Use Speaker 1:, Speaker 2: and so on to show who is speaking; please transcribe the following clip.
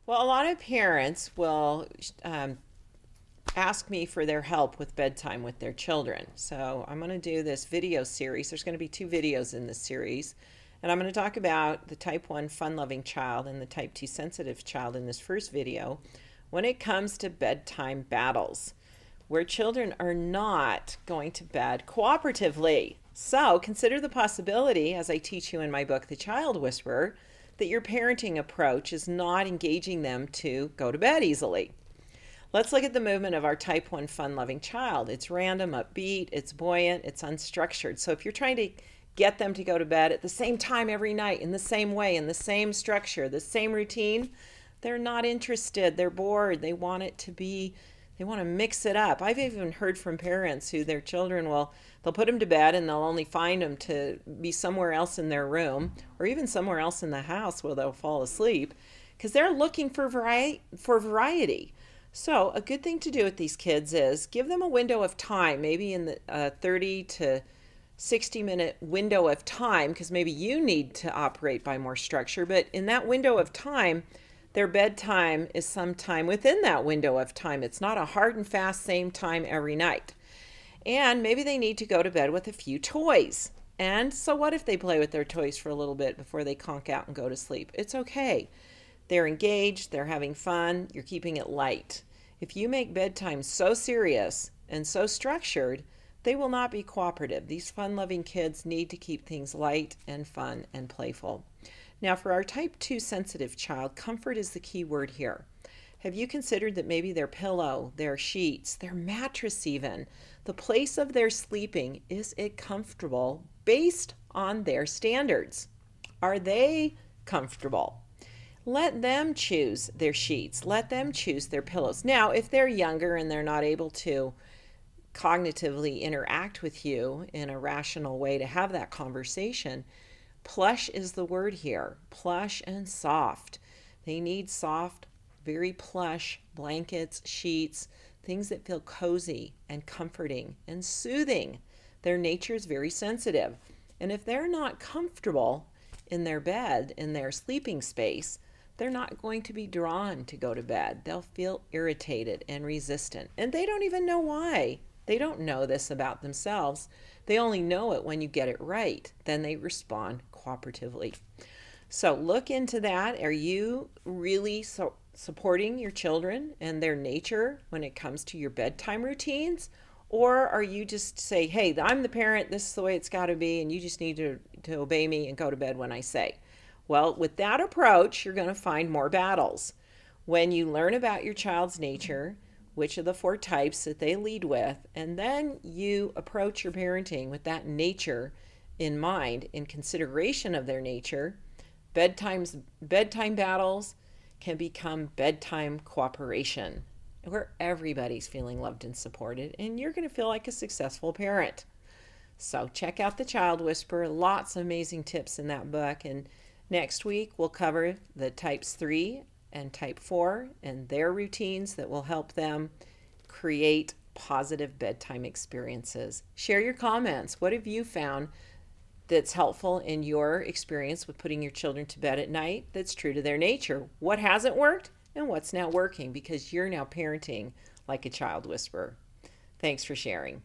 Speaker 1: Well, a lot of parents will ask me for their help with bedtime with their children. So I'm going to do this video series. There's going to be 2 videos in this series. And I'm going to talk about the type 1 fun-loving child and the type 2 sensitive child in this first video when it comes to bedtime battles, where children are not going to bed cooperatively. So consider the possibility, as I teach you in my book, The Child Whisperer, that your parenting approach is not engaging them to go to bed easily. Let's look at the movement of our type 1 fun-loving child. It's random, upbeat, it's buoyant, it's unstructured. So if you're trying to get them to go to bed at the same time every night, in the same way, in the same structure, the same routine, they're not interested. They're bored. They want to mix it up. I've even heard from parents who their children they'll put them to bed and they'll only find them to be somewhere else in their room or even somewhere else in the house where they'll fall asleep because they're looking for variety. So a good thing to do with these kids is give them a window of time, maybe in the 30 to 60-minute window of time, because maybe you need to operate by more structure. But in that window of time, their bedtime is sometime within that window of time. It's not a hard and fast same time every night. And maybe they need to go to bed with a few toys. And so what if they play with their toys for a little bit before they conk out and go to sleep? It's okay. They're engaged, they're having fun, you're keeping it light. If you make bedtime so serious and so structured, they will not be cooperative. These fun-loving kids need to keep things light and fun and playful. Now, for our type 2 sensitive child, comfort is the key word here. Have you considered that maybe their pillow, their sheets, their mattress even, the place of their sleeping, is it comfortable based on their standards? Are they comfortable? Let them choose their sheets. Let them choose their pillows. Now, if they're younger and they're not able to cognitively interact with you in a rational way to have that conversation, plush is the word here. Plush and soft. They need soft, very plush blankets, sheets, things that feel cozy and comforting and soothing. Their nature is very sensitive. And if they're not comfortable in their bed, in their sleeping space, they're not going to be drawn to go to bed. They'll feel irritated and resistant. And they don't even know why. They don't know this about themselves. They only know it when you get it right. Then they respond cooperatively. So look into that. Are you really supporting your children and their nature when it comes to your bedtime routines? Or are you just say, hey, I'm the parent, this is the way it's got to be, and you just need to obey me and go to bed when I say? Well, with that approach, you're going to find more battles. When you learn about your child's nature, which of the 4 types that they lead with, and then you approach your parenting with that nature in mind, in consideration of their nature, bedtime battles can become bedtime cooperation, where everybody's feeling loved and supported, and you're going to feel like a successful parent. So check out The Child Whisperer. Lots of amazing tips in that book. And next week, we'll cover the types 3 and type 4 and their routines that will help them create positive bedtime experiences. Share your comments. What have you found that's helpful in your experience with putting your children to bed at night that's true to their nature? What hasn't worked and what's now working because you're now parenting like a child whisperer? Thanks for sharing.